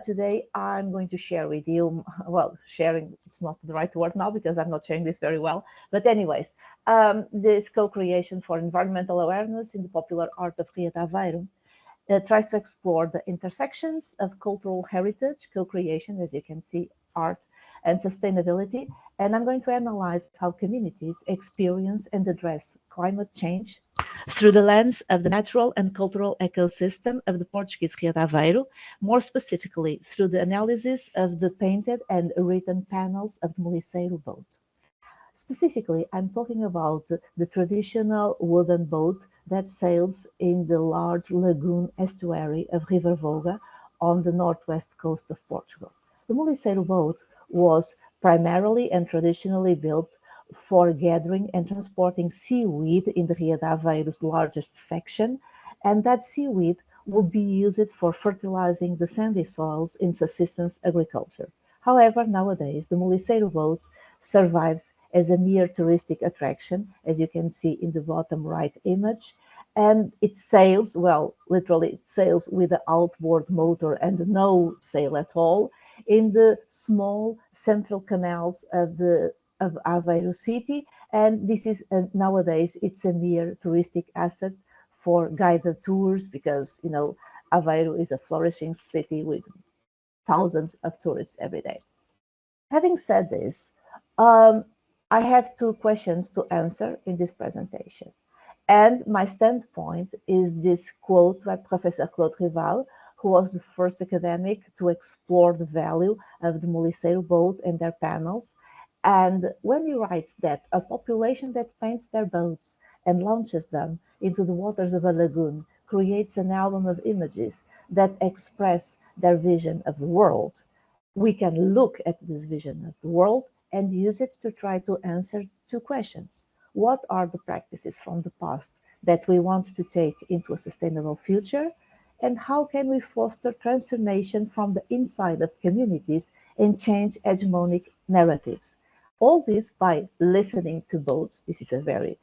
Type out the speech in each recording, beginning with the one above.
Today I'm going to share with you, well, sharing, it's not the right word now because I'm not sharing this very well, but anyways, this co-creation for environmental awareness in the popular art of Ria de Aveiro tries to explore the intersections of cultural heritage, co-creation, as you can see, art, and sustainability. And I'm going to analyze how communities experience and address climate change through the lens of the natural and cultural ecosystem of the Portuguese Ria de Aveiro, more specifically through the analysis of the painted and written panels of the Moliceiro boat. Specifically, I'm talking about the traditional wooden boat that sails in the large lagoon estuary of River Voga on the northwest coast of Portugal. The Moliceiro boat was primarily and traditionally built for gathering and transporting seaweed in the Ria de Aveiro's largest section, and that seaweed would be used for fertilizing the sandy soils in subsistence agriculture. However, nowadays, the Moliceiro boat survives as a mere touristic attraction, as you can see in the bottom right image. And it sails, well, literally it sails with the outboard motor and no sail at all in the small central canals of Aveiro city. And this is, nowadays, it's a mere touristic asset for guided tours because, you know, Aveiro is a flourishing city with thousands of tourists every day. Having said this, I have two questions to answer in this presentation. And my standpoint is this quote by Professor Claude Rival, who was the first academic to explore the value of the Moliceiro boat and their panels. And when he writes that a population that paints their boats and launches them into the waters of a lagoon creates an album of images that express their vision of the world, we can look at this vision of the world and use it to try to answer two questions. What are the practices from the past that we want to take into a sustainable future? And how can we foster transformation from the inside of communities and change hegemonic narratives? All this by listening to boats. This is a very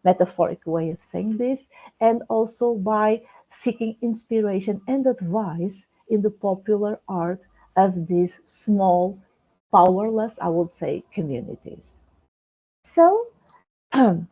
metaphoric way of saying this, and also by seeking inspiration and advice in the popular art of these small, powerless, I would say, communities. So, the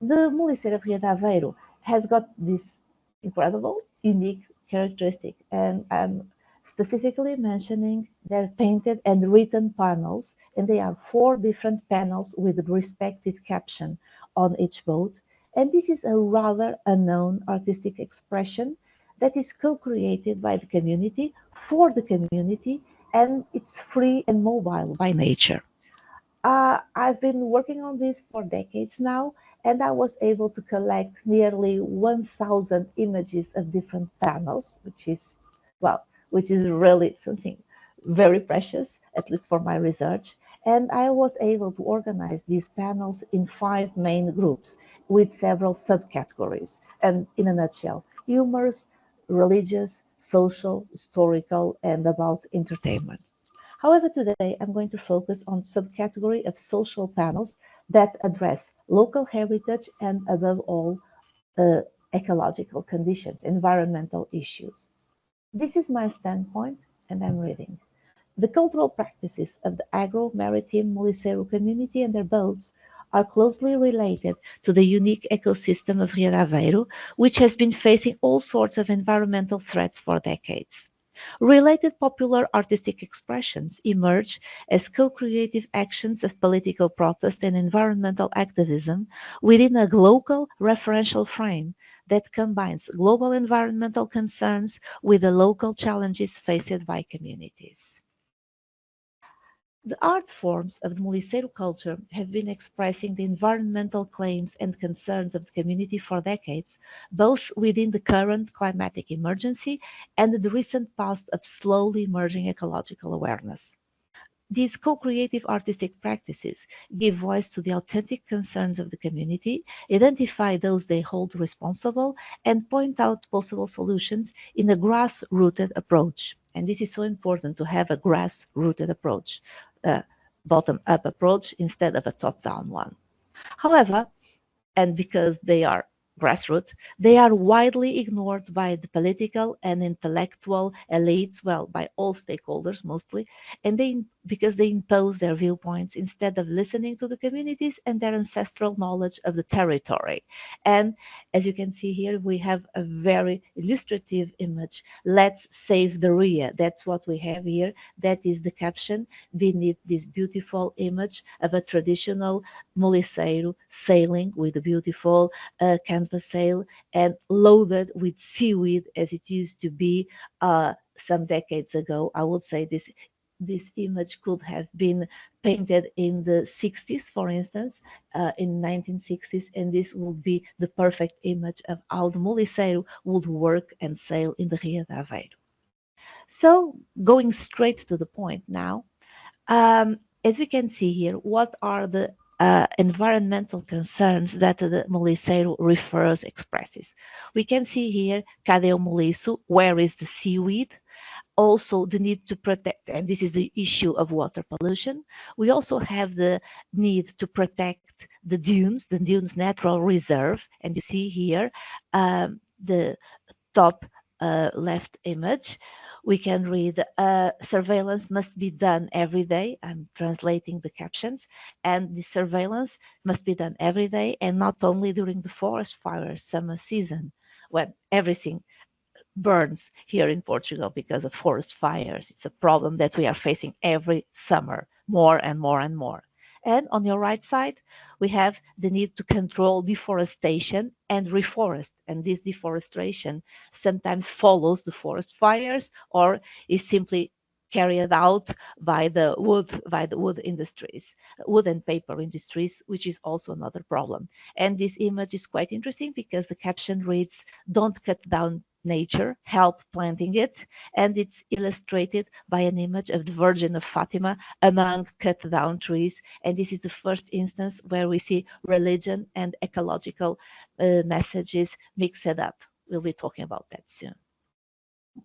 Moliceiro of Ria de Aveiro has got this incredible, unique characteristic, and I'm specifically mentioning their painted and written panels, and they are 4 different panels with the respective caption on each boat. And this is a rather unknown artistic expression that is co-created by the community, for the community, and it's free and mobile by nature. I've been working on this for decades now, and I was able to collect nearly 1,000 images of different panels, which is, well, which is really something very precious, at least for my research. And I was able to organize these panels in 5 main groups with several subcategories. And in a nutshell, humorous, religious, social, historical, and about entertainment. However, today I'm going to focus on subcategory of social panels that address local heritage and, above all, ecological conditions, environmental issues. This is my standpoint, and I'm reading. The cultural practices of the agro-maritime Moliceiro community and their boats are closely related to the unique ecosystem of Ria de Aveiro, which has been facing all sorts of environmental threats for decades. Related popular artistic expressions emerge as co-creative actions of political protest and environmental activism within a local referential frame that combines global environmental concerns with the local challenges faced by communities. The art forms of the Moliceiro culture have been expressing the environmental claims and concerns of the community for decades, both within the current climatic emergency and the recent past of slowly emerging ecological awareness. These co-creative artistic practices give voice to the authentic concerns of the community, identify those they hold responsible, and point out possible solutions in a grass-rooted approach. And this is so important to have a grass-rooted approach, a bottom-up approach instead of a top-down one. However, and because they are grassroots, they are widely ignored by the political and intellectual elites, well, by all stakeholders mostly, and because they impose their viewpoints instead of listening to the communities and their ancestral knowledge of the territory. And as you can see here, we have a very illustrative image. Let's save the Ria. That's what we have here. That is the caption beneath this beautiful image of a traditional muliceiro sailing with a beautiful canvas sail and loaded with seaweed as it used to be some decades ago. I would say this image could have been painted in the 60s, for instance, in 1960s, and this would be the perfect image of how the muliceiro would work and sail in the Ria de Aveiro. So going straight to the point now, as we can see here, what are the environmental concerns that the muliceiro refers expresses? We can see here, cadê o muliço? Where is the seaweed? Also the need to protect, and this is the issue of water pollution. We also have the need to protect the dunes natural reserve, and you see here the top left image. We can read surveillance must be done every day. I'm translating the captions, and the surveillance must be done every day and not only during the forest fires summer season when everything burns here in Portugal because of forest fires. It's a problem that we are facing every summer, more and more and more. And on your right side, we have the need to control deforestation and reforest. And this deforestation sometimes follows the forest fires or is simply carried out by the wood industries, wood and paper industries, which is also another problem. And this image is quite interesting because the caption reads, "Don't cut down nature, help planting it," and it's illustrated by an image of the Virgin of Fatima among cut down trees. And this is the first instance where we see religion and ecological messages mixed up. We'll be talking about that soon.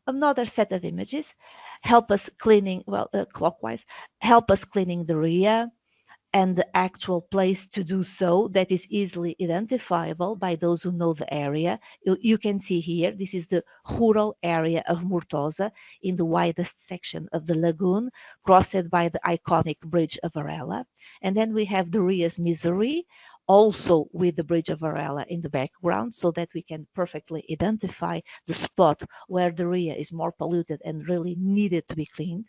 Another set of images help us cleaning, well, clockwise, help us cleaning the Ria, and the actual place to do so that is easily identifiable by those who know the area. You can see here, this is the rural area of Mortosa in the widest section of the lagoon, crossed by the iconic Bridge of Varela. And then we have the Ria's Misery, also with the Bridge of Varela in the background, so that we can perfectly identify the spot where the Ria is more polluted and really needed to be cleaned.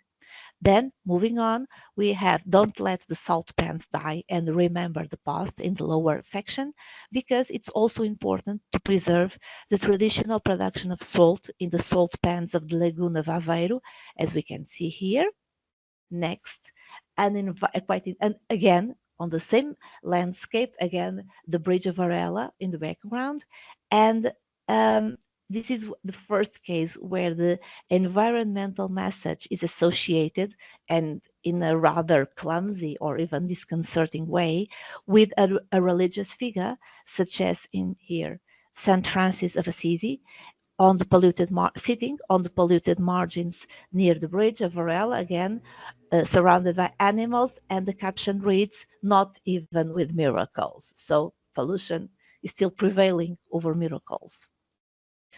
Then, moving on, we have Don't Let the Salt Pans Die and Remember the Past in the lower section, because it's also important to preserve the traditional production of salt in the salt pans of the Lagoon of Aveiro, as we can see here. Next, and again, on the same landscape, again, the Bridge of Varela in the background, and this is the first case where the environmental message is associated, and in a rather clumsy or even disconcerting way, with a religious figure, such as in here, Saint Francis of Assisi, on the sitting on the polluted margins near the Bridge of Varela, again, surrounded by animals, and the caption reads, "Not even with miracles." So pollution is still prevailing over miracles.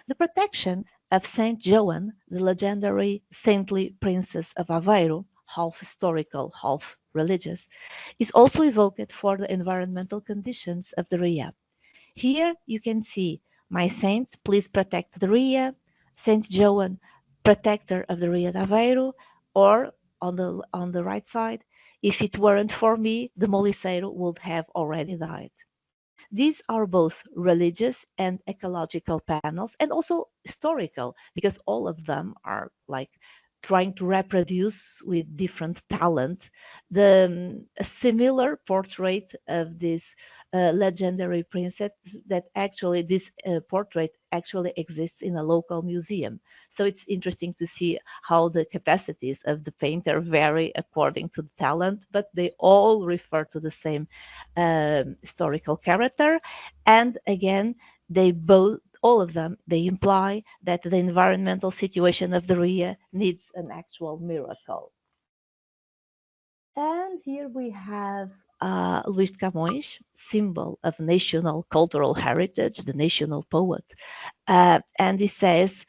The protection of Saint Joan, the legendary saintly princess of Aveiro, half historical, half religious, is also evoked for the environmental conditions of the Ria. Here you can see, "My saint, please protect the Ria," Saint Joan, protector of the Ria de Aveiro, or on the right side, "If it weren't for me, the Moliceiro would have already died." These are both religious and ecological panels, and also historical, because all of them are like trying to reproduce with different talent a similar portrait of this legendary princess, that actually this portrait actually exists in a local museum. So it's interesting to see how the capacities of the painter vary according to the talent, but they all refer to the same historical character. And again, they both, all of them, they imply that the environmental situation of the Ria needs an actual miracle. And here we have Luís de Camões, symbol of national cultural heritage, the national poet. And he says,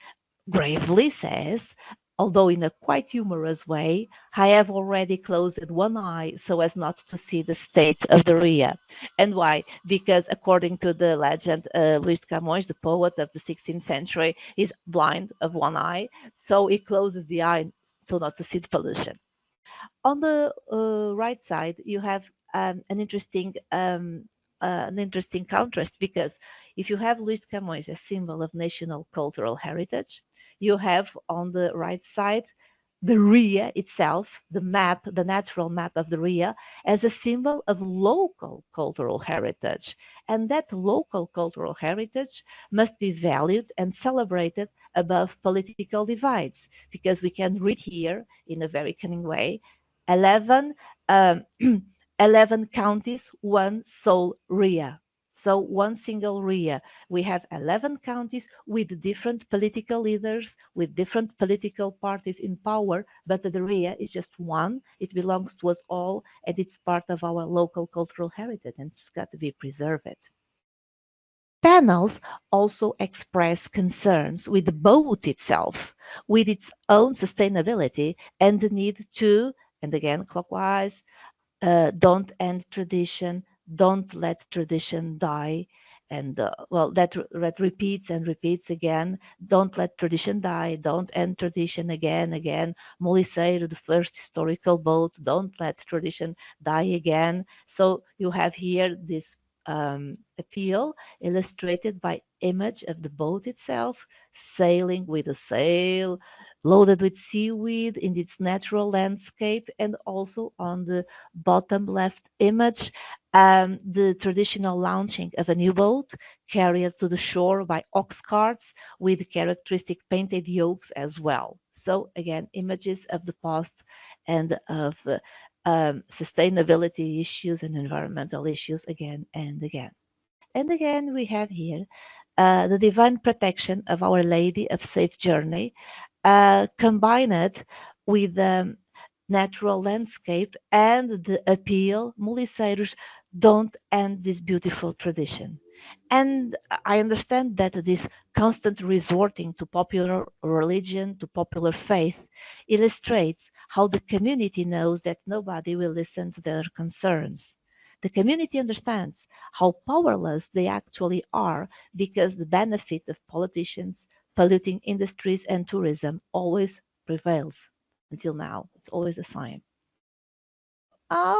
gravely says, although in a quite humorous way, I have already closed one eye so as not to see the state of the Ria. And why? Because according to the legend, Luís de Camões, the poet of the 16th century, is blind of one eye, so he closes the eye so not to see the pollution. On the right side, you have an interesting contrast, because if you have Luís Camões, a symbol of national cultural heritage, you have on the right side the Ria itself, the map, the natural map of the Ria, as a symbol of local cultural heritage. And that local cultural heritage must be valued and celebrated above political divides, because we can read here in a very cunning way 11, um, 11 counties, one sole Ria. So one single Ria. We have 11 counties with different political leaders, with different political parties in power, but the Ria is just one. It belongs to us all, and it's part of our local cultural heritage, and it's got to be preserved. Panels also express concerns with the boat itself, with its own sustainability and the need to, and again clockwise, don't end tradition, don't let tradition die. And well, that repeats and repeats again. Don't let tradition die. Don't end tradition again, again. Moliceiro, the first historical boat. Don't let tradition die again. So you have here this appeal illustrated by image of the boat itself sailing with a sail loaded with seaweed in its natural landscape, and also on the bottom left image, the traditional launching of a new boat carried to the shore by ox carts with characteristic painted yokes as well. So again, images of the past and of sustainability issues and environmental issues again and again. And again, we have here the divine protection of Our Lady of Safe Journey, combined with the natural landscape and the appeal, Muliceiros don't end this beautiful tradition. And I understand that this constant resorting to popular religion, to popular faith, illustrates how the community knows that nobody will listen to their concerns. The community understands how powerless they actually are, because the benefit of politicians, polluting industries, and tourism always prevails. Until now, it's always a sign.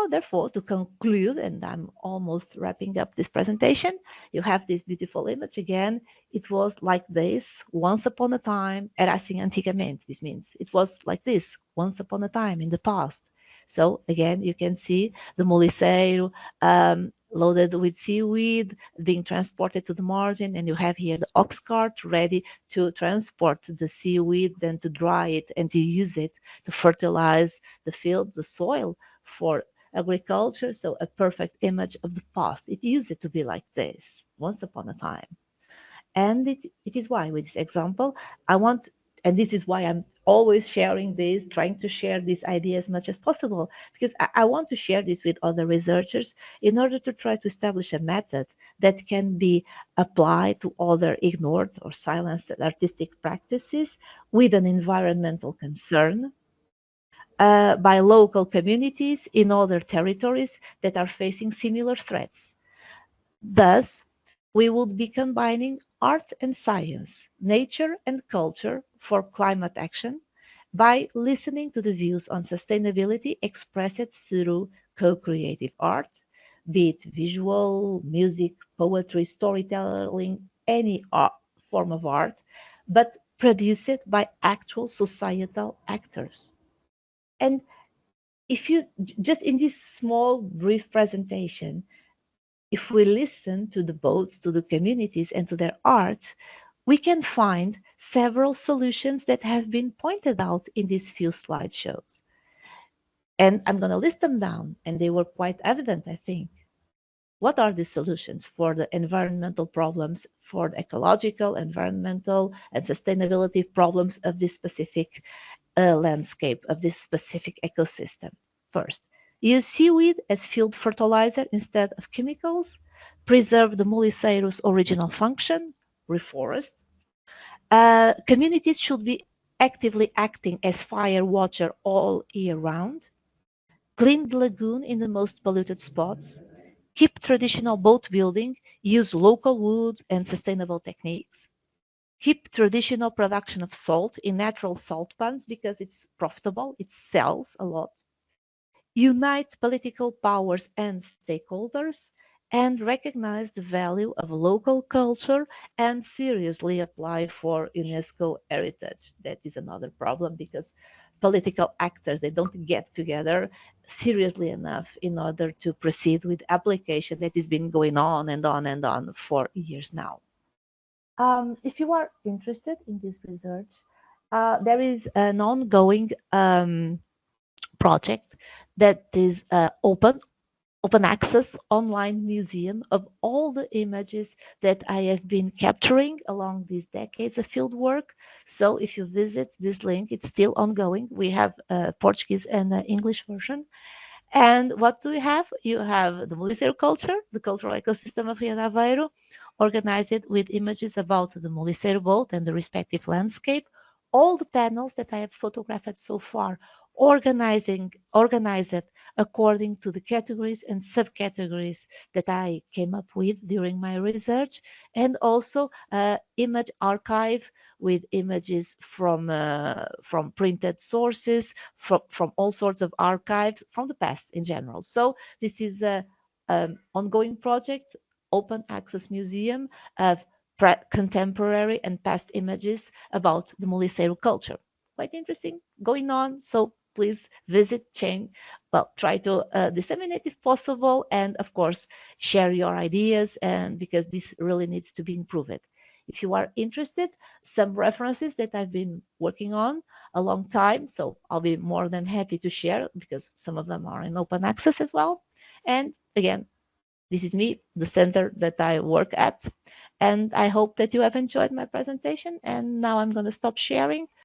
Therefore, to conclude, and I'm almost wrapping up this presentation, you have this beautiful image again. It was like this once upon a time, era assim antigamente. This means it was like this once upon a time in the past. So again, you can see the moliceiro loaded with seaweed being transported to the margin, and you have here the ox cart ready to transport the seaweed, then to dry it and to use it to fertilize the field, the soil for agriculture. So a perfect image of the past. It used to be like this once upon a time. And it is why with this example, I want, and this is why I'm always sharing this, trying to share this idea as much as possible, because I want to share this with other researchers in order to try to establish a method that can be applied to other ignored or silenced artistic practices with an environmental concern, by local communities in other territories that are facing similar threats. Thus, we would be combining art and science, nature and culture for climate action by listening to the views on sustainability expressed through co-creative art, be it visual, music, poetry, storytelling, any art, form of art, but produced by actual societal actors. And if you just in this small brief presentation, if we listen to the boats, to the communities, and to their art, we can find several solutions that have been pointed out in these few slideshows. And I'm going to list them down, and they were quite evident, I think. What are the solutions for the environmental problems, for the ecological, environmental, and sustainability problems of this specific landscape, of this specific ecosystem? First, Use seaweed as field fertilizer instead of chemicals. Preserve the Muliceirus' original function, reforest. Communities should be actively acting as fire watcher all year round. Clean the lagoon in the most polluted spots. Keep traditional boat building. Use local wood and sustainable techniques. Keep traditional production of salt in natural salt pans because it's profitable, it sells a lot. Unite political powers and stakeholders, and recognize the value of local culture and seriously apply for UNESCO heritage. That is another problem because political actors they don't get together seriously enough in order to proceed with application that has been going on and on and on for years now. If you are interested in this research, there is an ongoing project that is open access online museum of all the images that I have been capturing along these decades of field work. So if you visit this link, it's still ongoing. We have a Portuguese and an English version. And what do we have? You have the Muliceiro culture, the cultural ecosystem of Ria de Aveiro, organized with images about the Muliceiro boat and the respective landscape. All the panels that I have photographed so far, organized according to the categories and subcategories that I came up with during my research, and also image archive with images from printed sources, from all sorts of archives from the past in general. So this is a ongoing project, open access museum of contemporary and past images about the Muliceiro culture. Quite interesting going on. So please visit, change, well, try to disseminate if possible, and of course share your ideas, and because this really needs to be improved. If you are interested, some references that I've been working on a long time. So I'll be more than happy to share because some of them are in open access as well. And again, this is me, the center that I work at. And I hope that you have enjoyed my presentation. And now I'm going to stop sharing